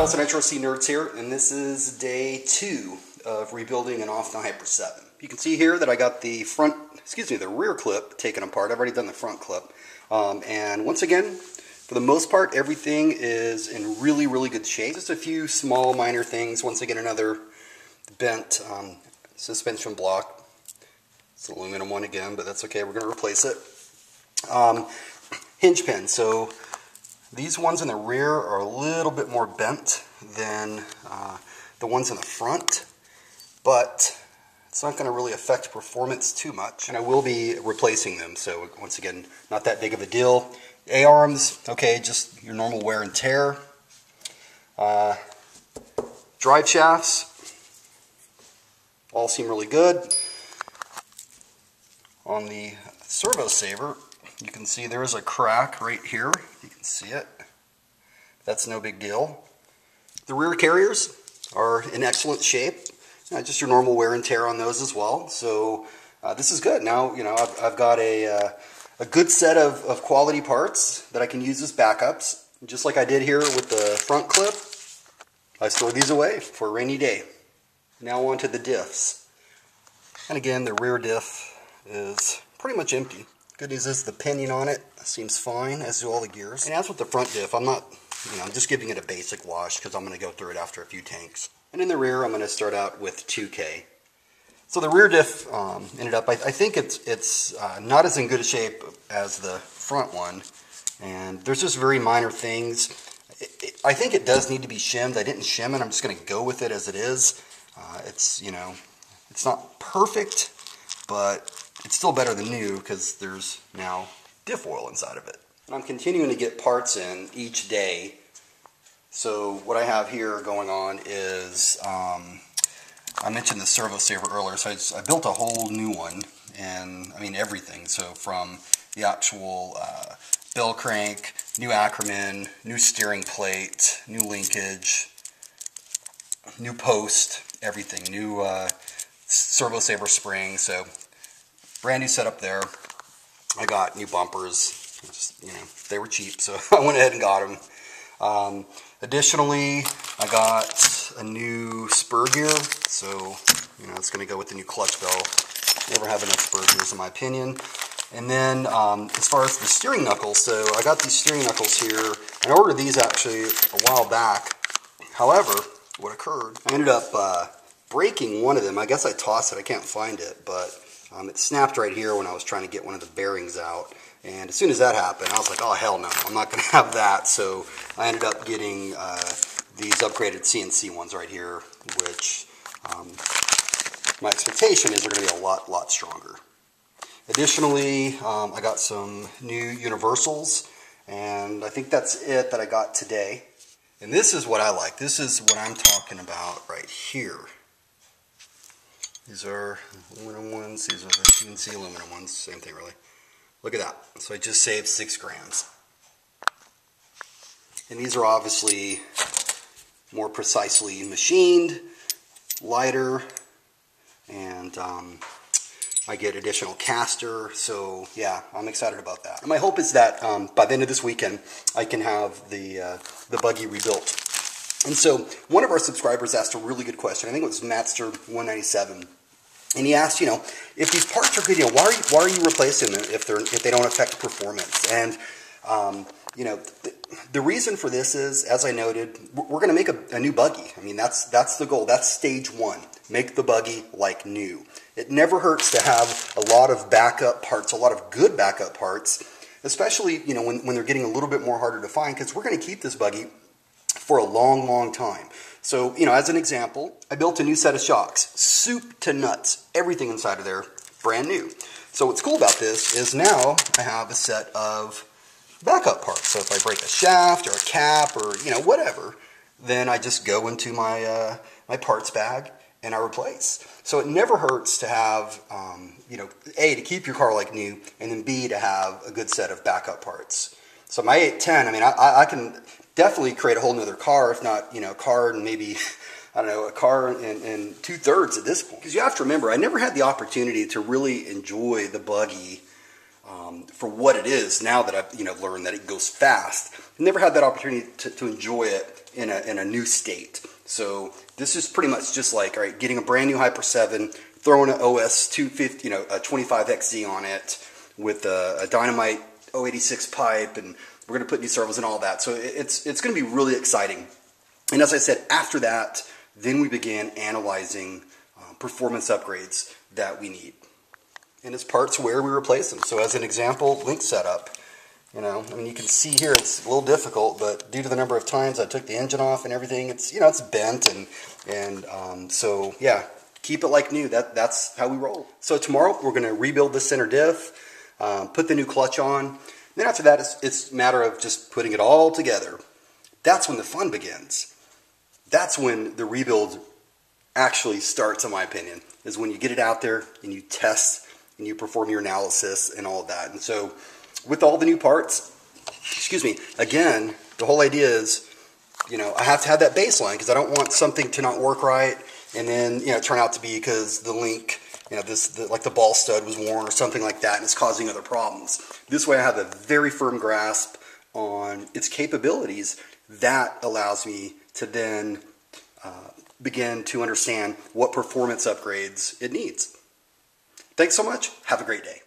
What's up, HRC nerds here, and this is day 2 of rebuilding an OFNA Hyper 7. You can see here that I got the the rear clip taken apart. I've already done the front clip. And once again, for the most part, everything is in really, really good shape. Just a few small minor things. Once again, another bent suspension block. It's an aluminum one again, but that's okay. We're going to replace it. Hinge pin. So these ones in the rear are a little bit more bent than the ones in the front, but it's not going to really affect performance too much. And I will be replacing them, so once again, not that big of a deal. A-arms, okay, just your normal wear and tear. Drive shafts, all seem really good. On the servo saver, you can see there is a crack right here. You can see it. That's no big deal. The rear carriers are in excellent shape. Just your normal wear and tear on those as well. So this is good. Now, you know, I've got a good set of quality parts that I can use as backups. Just like I did here with the front clip, I store these away for a rainy day. Now on to the diffs. And again, the rear diff is pretty much empty. Good news is the pinion on it seems fine, as do all the gears. And as with the front diff, I'm not, I'm just giving it a basic wash because I'm going to go through it after a few tanks. And in the rear, I'm going to start out with 2K. So the rear diff ended up, I think it's not as in good a shape as the front one. And there's just very minor things. I think it does need to be shimmed. I didn't shim it. I'm just going to go with it as it is. It's not perfect, but it's still better than new because there's now diff oil inside of it. And I'm continuing to get parts in each day. So what I have here going on is, I mentioned the servo saver earlier, so I built a whole new one, and I mean everything. So from the actual bell crank, new acronym, new steering plate, new linkage, new post, everything, new servo saver spring. So brand new setup there. I got new bumpers. Just, they were cheap, so I went ahead and got them. Additionally, I got a new spur gear, so it's going to go with the new clutch bell. Never have enough spur gears, in my opinion. And then, as far as the steering knuckles, so I got these steering knuckles here. I ordered these actually a while back. However, what occurred, I ended up breaking one of them. I guess I tossed it. I can't find it, but it snapped right here when I was trying to get one of the bearings out. And as soon as that happened, I was like, oh, hell no, I'm not going to have that. So I ended up getting these upgraded CNC ones right here, which my expectation is they're going to be a lot stronger. Additionally, I got some new universals, and I think that's it that I got today. And this is what I like. This is what I'm talking about right here. These are aluminum ones. These are the CNC aluminum ones. Same thing, really. Look at that. So I just saved 6 grams. And these are obviously more precisely machined, lighter, and I get additional caster. So yeah, I'm excited about that. And my hope is that by the end of this weekend, I can have the buggy rebuilt. And so one of our subscribers asked a really good question. I think it was Matster197. And he asked, if these parts are good, why are you replacing them if they don't affect performance? And the reason for this is, as I noted, we're going to make a new buggy. I mean, that's the goal. That's stage 1. Make the buggy like new. It never hurts to have a lot of backup parts, a lot of good backup parts, especially when they're getting a little bit more harder to find, because we're going to keep this buggy for a long time. So, as an example, I built a new set of shocks, soup to nuts, everything inside of there, brand new. So what's cool about this is now I have a set of backup parts. So if I break a shaft or a cap or, whatever, then I just go into my, my parts bag and I replace. So it never hurts to have, A, to keep your car like new, and then B, to have a good set of backup parts. So my 810, I mean, I can definitely create a whole nother car, if not, a car and maybe, I don't know, a car and 2/3 at this point. Because you have to remember, I never had the opportunity to really enjoy the buggy for what it is now that I've learned that it goes fast. Never had that opportunity to enjoy it in a new state. So this is pretty much just like, all right, getting a brand new Hyper 7, throwing an OS 250, a 25XZ on it with a Dynamite 086 pipe, and we're going to put new servos and all that. So it's going to be really exciting. And as I said, after that, then we began analyzing performance upgrades that we need. And it's parts where we replace them. So as an example, link setup. I mean, you can see here it's a little difficult, but due to the number of times I took the engine off and everything, it's it's bent, and so yeah, keep it like new. That's how we roll. So tomorrow we're going to rebuild the center diff, put the new clutch on. Then after that, it's a matter of just putting it all together. That's when the fun begins. That's when the rebuild actually starts, in my opinion, is when you get it out there and you test and you perform your analysis and all of that. And so with all the new parts, again, the whole idea is, I have to have that baseline because I don't want something to not work right and then, turn out to be because the link, like the ball stud was worn or something like that, and it's causing other problems. This way I have a very firm grasp on its capabilities. That allows me to then begin to understand what performance upgrades it needs. Thanks so much. Have a great day.